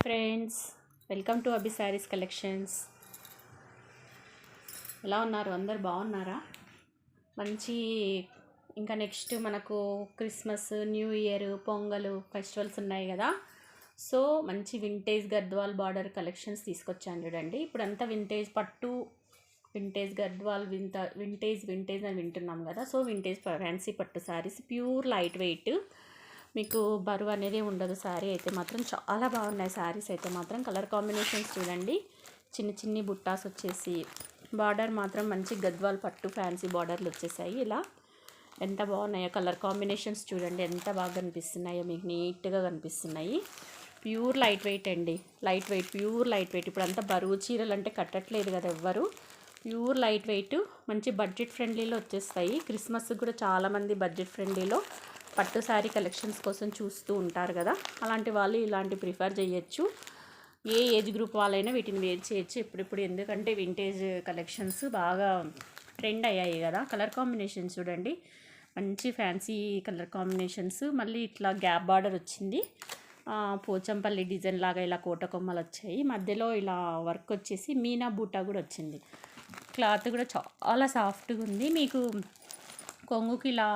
Friends, welcome to Abhi saris collections. ఎలా ఉన్నారు? అందరు బాగున్నారా? మంచి ఇంకా నెక్స్ట్ మనకు Christmas, new year, pongal festivals ఉన్నాయి కదా. సో మంచి వింటేజ్ గద్వాల్ బార్డర్ కలెక్షన్స్ తీసుకొచ్చాను చూడండి. ఇప్పుడంతా వింటేజ్ పట్టు, వింటేజ్ గద్వాల్, వింటేజ్ అని వింటున్నాం కదా. సో వింటేజ్ ఫ్యాన్సీ పట్టు శారీస్, ప్యూర్ లైట్ వెయిట్, మీకు బరువు అనేది ఉండదు. శారీ అయితే మాత్రం చాలా బాగున్నాయి. శారీస్ అయితే మాత్రం కలర్ కాంబినేషన్స్ చూడండి. చిన్న చిన్ని బుట్టాస్ వచ్చేసి, బార్డర్ మాత్రం మంచి గద్వాల్ పట్టు ఫ్యాన్సీ బార్డర్లు వచ్చేసాయి. ఇలా ఎంత బాగున్నాయో కలర్ కాంబినేషన్స్ చూడండి, ఎంత బాగా కనిపిస్తున్నాయో, మీకు నీట్గా కనిపిస్తున్నాయి. ప్యూర్ లైట్ వెయిట్ అండి, light weight, pure light weight. ఇప్పుడు అంతా బరువు చీరలు అంటే కట్టట్లేదు కదా ఎవ్వరు. ప్యూర్ లైట్ వెయిట్, మంచి బడ్జెట్ ఫ్రెండ్లీలో వచ్చేస్తాయి. క్రిస్మస్కి కూడా చాలామంది బడ్జెట్ ఫ్రెండ్లీలో పట్టు శారీ కలెక్షన్స్ కోసం చూస్తూ ఉంటారు కదా. అలాంటి వాళ్ళు ఇలాంటి ప్రిఫర్ చేయొచ్చు. ఏ ఏజ్ గ్రూప్ వాళ్ళైనా వీటిని వేర్ చేయొచ్చు ఇప్పుడు. ఎందుకంటే వింటేజ్ కలెక్షన్స్ బాగా ట్రెండ్ అయ్యాయి కదా. కలర్ కాంబినేషన్స్ చూడండి, మంచి ఫ్యాన్సీ కలర్ కాంబినేషన్స్. మళ్ళీ ఇట్లా గ్యాప్ బార్డర్ వచ్చింది, పోచంపల్లి డిజైన్ లాగా ఇలా కోట కొమ్మలు వచ్చాయి. మధ్యలో ఇలా వర్క్ వచ్చేసి మీనా బూటా కూడా వచ్చింది. క్లాత్ కూడా చాలా సాఫ్ట్గా ఉంది. మీకు కొంగుకి ఇలా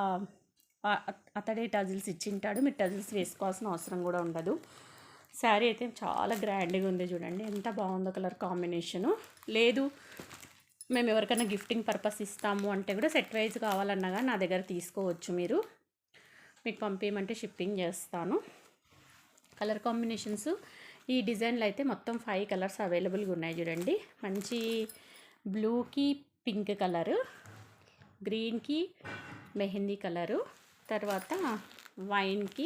అతడే టజిల్స్ ఇచ్చింటాడు, మీరు టజిల్స్ వేసుకోవాల్సిన అవసరం కూడా ఉండదు. శారీ అయితే చాలా గ్రాండ్గా ఉంది చూడండి, ఎంత బాగుందో కలర్ కాంబినేషను. లేదు మేము ఎవరికైనా గిఫ్టింగ్ పర్పస్ ఇస్తాము అంటే కూడా సెట్ వైజ్ కావాలన్నా కానీ నా దగ్గర తీసుకోవచ్చు. మీరు, మీకు పంపించమంటే షిప్పింగ్ చేస్తాను. కలర్ కాంబినేషన్స్ ఈ డిజైన్లో అయితే మొత్తం 5 కలర్స్ అవైలబుల్గా ఉన్నాయి చూడండి. మంచి బ్లూకి పింక్ కలరు, గ్రీన్కి మెహందీ కలరు, తర్వాత వైన్కి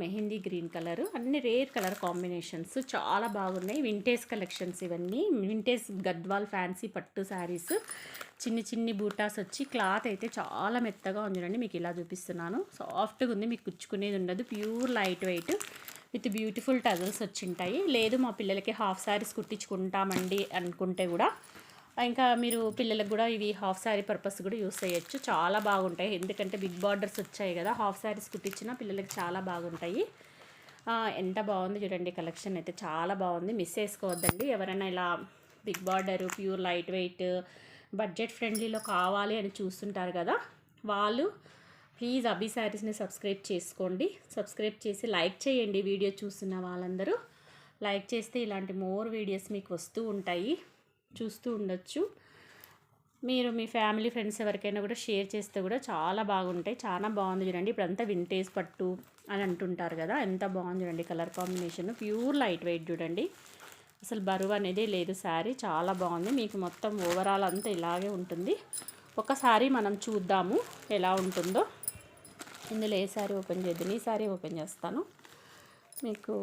మెహందీ గ్రీన్ కలరు, అన్ని రేర్ కలర్ కాంబినేషన్స్ చాలా బాగున్నాయి. వింటేజ్ కలెక్షన్స్ ఇవన్నీ, వింటేజ్ గద్వాల్ ఫ్యాన్సీ పట్టు శారీస్. చిన్ని బూటాస్ వచ్చి, క్లాత్ అయితే చాలా మెత్తగా ఉందండి. మీకు ఇలా చూపిస్తున్నాను, సాఫ్ట్గా ఉంది, మీకు కుచ్చుకునేది ఉండదు. Pure light weight with beautiful tassels వచ్చింటాయి. లేదు మా పిల్లలకి హాఫ్ శారీస్ కుట్టించుకుంటామండి అనుకుంటే కూడా, ఇంకా మీరు పిల్లలకు కూడా ఇవి హాఫ్ శారీ పర్పస్ కూడా యూస్ చేయొచ్చు. చాలా బాగుంటాయి, ఎందుకంటే బిగ్ బార్డర్స్ వచ్చాయి కదా. హాఫ్ శారీస్ కుట్టించిన పిల్లలకి చాలా బాగుంటాయి. ఎంత బాగుంది చూడండి, కలెక్షన్ అయితే చాలా బాగుంది. మిస్ చేసుకోవద్దండి. ఎవరైనా ఇలా big border, pure light weight, budget ఫ్రెండ్లీలో కావాలి అని చూస్తుంటారు కదా, వాళ్ళు ప్లీజ్ అభి శారీస్ని సబ్స్క్రైబ్ చేసుకోండి. సబ్స్క్రైబ్ చేసి లైక్ చేయండి. వీడియో చూస్తున్న వాళ్ళందరూ లైక్ చేస్తే ఇలాంటి మోర్ వీడియోస్ మీకు వస్తూ ఉంటాయి, చూస్తూ ఉండొచ్చు. మీరు మీ ఫ్యామిలీ ఫ్రెండ్స్ ఎవరికైనా కూడా షేర్ చేస్తే కూడా చాలా బాగుంటాయి. చాలా బాగుంది చూడండి. ఇప్పుడంతా వింటేజ్ పట్టు అని అంటుంటారు కదా, ఎంత బాగుంది చూడండి colour combination. Pure light weight చూడండి, అసలు బరువు అనేది లేదు. శారీ చాలా బాగుంది. మీకు మొత్తం ఓవరాల్ అంతా ఇలాగే ఉంటుంది. ఒకసారి మనం చూద్దాము ఎలా ఉంటుందో. ఇందులో ఏ శారీ ఓపెన్ చేద్దాం, ఈ శారీ ఓపెన్ చేస్తాను. మీకు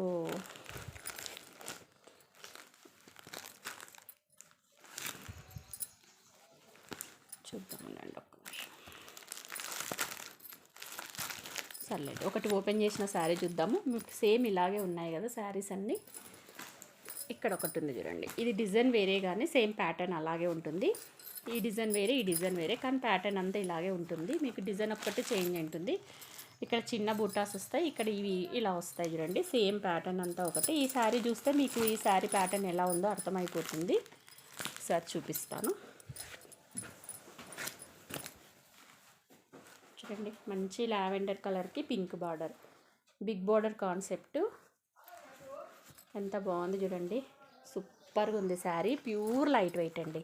చూద్దామండి ఒక్క నిమిషం. సర్లేదు, ఒకటి ఓపెన్ చేసిన శారీ చూద్దాము. మీకు సేమ్ ఇలాగే ఉన్నాయి కదా శారీస్ అన్నీ. ఇక్కడ ఒకటి ఉంది చూడండి, ఇది డిజైన్ వేరే కానీ సేమ్ ప్యాటర్న్ అలాగే ఉంటుంది. ఈ డిజైన్ వేరే, ఈ డిజైన్ వేరే, కానీ ప్యాటర్న్ అంతా ఇలాగే ఉంటుంది. మీకు డిజైన్ ఒక్కటి చేంజ్ ఉంటుంది. ఇక్కడ చిన్న బూటాస్ వస్తాయి, ఇక్కడ ఇవి ఇలా వస్తాయి చూడండి. సేమ్ ప్యాటర్న్ అంతా ఒకటి. ఈ శారీ చూస్తే మీకు ఈ శారీ ప్యాటర్న్ ఎలా ఉందో అర్థమైపోతుంది. ఒకసారి చూపిస్తాను చూడండి. మంచి లావెండర్ కలర్కి pink border, big border concept, ఎంత బాగుంది చూడండి. సూపర్గా ఉంది శారీ. ప్యూర్ లైట్ వెయిట్ అండి,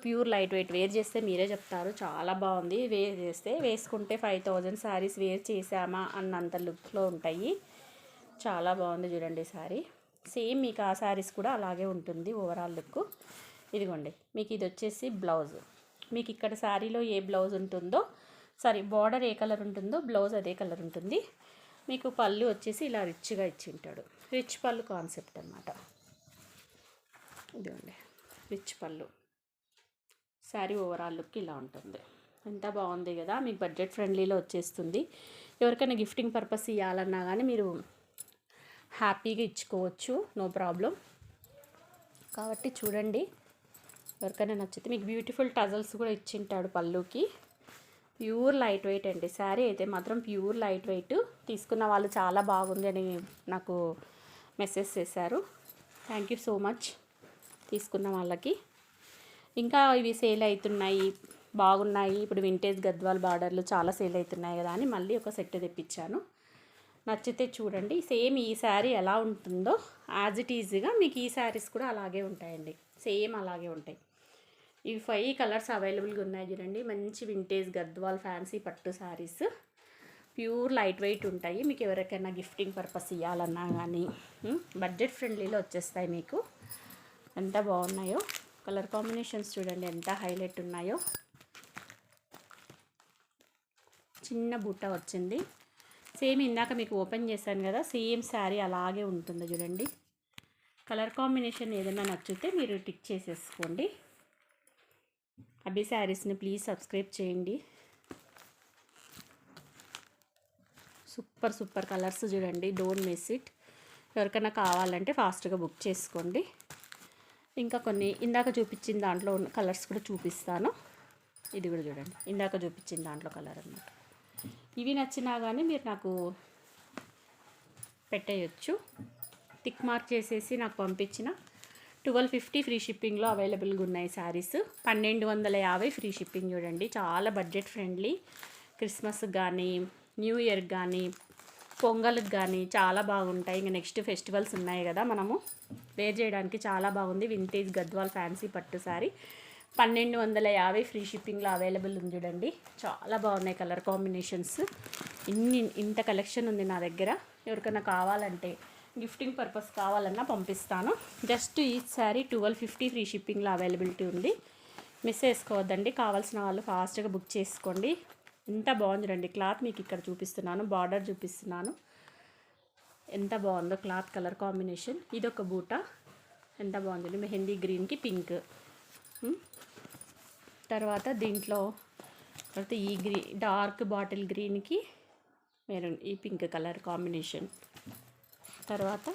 ప్యూర్ లైట్ వెయిట్. వేర్ చేస్తే మీరే చెప్తారు చాలా బాగుంది. వేర్ చేస్తే, వేసుకుంటే 5000 శారీస్ వేర్ చేసామా అన్నంత లుక్లో ఉంటాయి. చాలా బాగుంది చూడండి శారీ. సేమ్ మీకు ఆ శారీస్ కూడా అలాగే ఉంటుంది ఓవరాల్ లుక్. ఇదిగోండి, మీకు ఇది వచ్చేసి బ్లౌజ్. మీకు ఇక్కడ శారీలో ఏ బ్లౌజ్ ఉంటుందో, సారీ బార్డర్ ఏ కలర్ ఉంటుందో బ్లౌజ్ అదే కలర్ ఉంటుంది. మీకు పళ్ళు వచ్చేసి ఇలా రిచ్గా ఇచ్చి ఉంటాడు. రిచ్ పళ్ళు కాన్సెప్ట్ అన్నమాట. ఇదిగోండి రిచ్ పళ్ళు. శారీ ఓవరాల్ లుక్ ఇలా ఉంటుంది. ఎంత బాగుంది కదా, మీకు బడ్జెట్ ఫ్రెండ్లీలో వచ్చేస్తుంది. ఎవరికైనా గిఫ్టింగ్ పర్పస్ ఇవ్వాలన్నా కానీ మీరు హ్యాపీగా ఇచ్చుకోవచ్చు, నో ప్రాబ్లం. కాబట్టి చూడండి, ఎవరికైనా నచ్చితే. మీకు బ్యూటిఫుల్ టజల్స్ కూడా ఇచ్చింటాడు పళ్ళుకి. ప్యూర్ లైట్ వెయిట్ అండి. శారీ అయితే మాత్రం ప్యూర్ లైట్ వెయిట్. తీసుకున్న వాళ్ళు చాలా బాగుంది అని నాకు మెసేజ్ చేశారు. థ్యాంక్ యూ సో మచ్ తీసుకున్న వాళ్ళకి. ఇంకా ఇవి సేల్ అవుతున్నాయి, బాగున్నాయి, ఇప్పుడు వింటేజ్ గద్వాల్ బార్డర్లు చాలా సేల్ అవుతున్నాయి కదా అని మళ్ళీ ఒక సెట్ తెప్పించాను. నచ్చితే చూడండి. సేమ్ ఈ శారీ ఎలా ఉంటుందో యాజ్ ఇట్ ఈజీగా మీకు ఈ శారీస్ కూడా అలాగే ఉంటాయండి, సేమ్ అలాగే ఉంటాయి. ఇవి 5 కలర్స్ అవైలబుల్గా ఉన్నాయి చూడండి. మంచి వింటేజ్ గద్వాల్ ఫ్యాన్సీ పట్టు శారీస్, ప్యూర్ లైట్ వెయిట్ ఉంటాయి. మీకు ఎవరికైనా గిఫ్టింగ్ పర్పస్ ఇవ్వాలన్నా కానీ బడ్జెట్ ఫ్రెండ్లీలో వచ్చేస్తాయి మీకు. ఎంత బాగున్నాయో కలర్ కాంబినేషన్స్ చూడండి, ఎంత హైలైట్ ఉన్నాయో. చిన్న బూట వచ్చింది. సేమ్ ఇందాక మీకు ఓపెన్ చేశాను కదా, సేమ్ శారీ అలాగే ఉంటుంది చూడండి. కలర్ కాంబినేషన్ ఏదైనా నచ్చితే మీరు టిక్ చేసేసుకోండి. అభి శారీస్ని ప్లీజ్ సబ్స్క్రైబ్ చేయండి. సూపర్ సూపర్ కలర్స్ చూడండి, డోంట్ మిస్ ఇట్. ఎవరికైనా కావాలంటే ఫాస్ట్గా బుక్ చేసుకోండి. ఇంకా కొన్ని ఇందాక చూపించిన దాంట్లో ఉన్న కలర్స్ కూడా చూపిస్తాను. ఇది కూడా చూడండి, ఇందాక చూపించిన దాంట్లో కలర్ అన్నమాట. ఇవి నచ్చినా కానీ మీరు నాకు పెట్టేయచ్చు. టిక్ మార్క్ చేసేసి నాకు పంపించిన 1250 ఫ్రీ షిప్పింగ్లో అవైలబుల్గా ఉన్నాయి శారీస్. 1250 ఫ్రీ షిప్పింగ్ చూడండి, చాలా బడ్జెట్ ఫ్రెండ్లీ. క్రిస్మస్కి కానీ, న్యూ ఇయర్కి కానీ, పొంగల్కి కానీ చాలా బాగుంటాయి. ఇంకా నెక్స్ట్ ఫెస్టివల్స్ ఉన్నాయి కదా, మనము వేర్ చేయడానికి చాలా బాగుంది. వింటేజ్ గద్వాల్ ఫ్యాన్సీ పట్టు శారీ 1250 ఫ్రీ షిప్పింగ్లో అవైలబుల్ ఉంది చూడండి. చాలా బాగున్నాయి కలర్ కాంబినేషన్స్. ఇంత కలెక్షన్ ఉంది నా దగ్గర. ఎవరికైనా కావాలంటే గిఫ్టింగ్ పర్పస్ కావాలన్నా పంపిస్తాను. జస్ట్ ఈ శారీ 1250 ఫ్రీ షిప్పింగ్లో అవైలబిలిటీ ఉంది. మిస్ చేసుకోవద్దండి. కావాల్సిన వాళ్ళు ఫాస్ట్గా బుక్ చేసుకోండి. ఎంత బాగుంది రండి. క్లాత్ మీకు ఇక్కడ చూపిస్తున్నాను, బార్డర్ చూపిస్తున్నాను. ఎంత బాగుందో క్లాత్ కలర్ కాంబినేషన్. ఇదొక బూట ఎంత బాగుంది, మెహందీ గ్రీన్కి పింక్. తర్వాత దీంట్లో తర్వాత ఈ డార్క్ బాటిల్ గ్రీన్కి మెరూన్, ఈ పింక్ కలర్ కాంబినేషన్. తర్వాత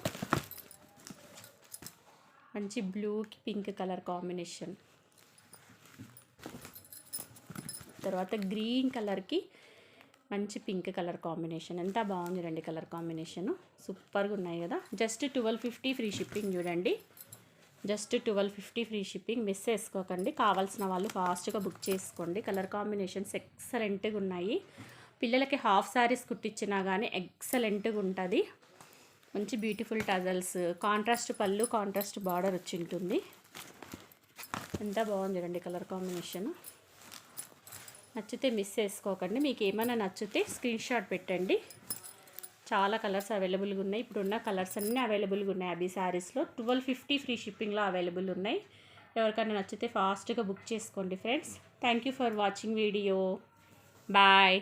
మంచి బ్లూకి పింక్ కలర్ కాంబినేషన్. తర్వాత గ్రీన్ కలర్కి మంచి పింక్ కలర్ కాంబినేషన్. ఎంత బాగుంది రండి కలర్ కాంబినేషను, సూపర్గా ఉన్నాయి కదా. జస్ట్ 1250 ఫ్రీ షిప్పింగ్ చూడండి. Just 1250 free shipping. మిస్ చేసుకోకండి. కావాల్సిన వాళ్ళు ఫాస్ట్గా బుక్ చేసుకోండి. కలర్ కాంబినేషన్స్ ఎక్సలెంట్గా ఉన్నాయి. పిల్లలకి హాఫ్ శారీస్ కుట్టించినా కానీ ఎక్సలెంట్గా ఉంటుంది. మంచి బ్యూటిఫుల్ టజల్స్, కాంట్రాస్ట్ పళ్ళు, కాంట్రాస్ట్ బార్డర్ వచ్చి ఉంటుంది. ఎంత బాగుంది చూడండి కలర్ కాంబినేషన్. నచ్చితే మిస్ చేసుకోకండి. మీకు ఏమైనా నచ్చితే స్క్రీన్ షాట్ పెట్టండి. చాలా కలర్స్ అవైలబుల్గా ఉన్నాయి. ఇప్పుడున్న కలర్స్ అన్నీ అవైలబుల్గా ఉన్నాయి అభి శారీస్లో. 1250 ఫ్రీ షిప్పింగ్లో అవైలబుల్ ఉన్నాయి. ఎవరికైనా నచ్చితే ఫాస్ట్గా బుక్ చేసుకోండి friends. Thank you for watching video. Bye.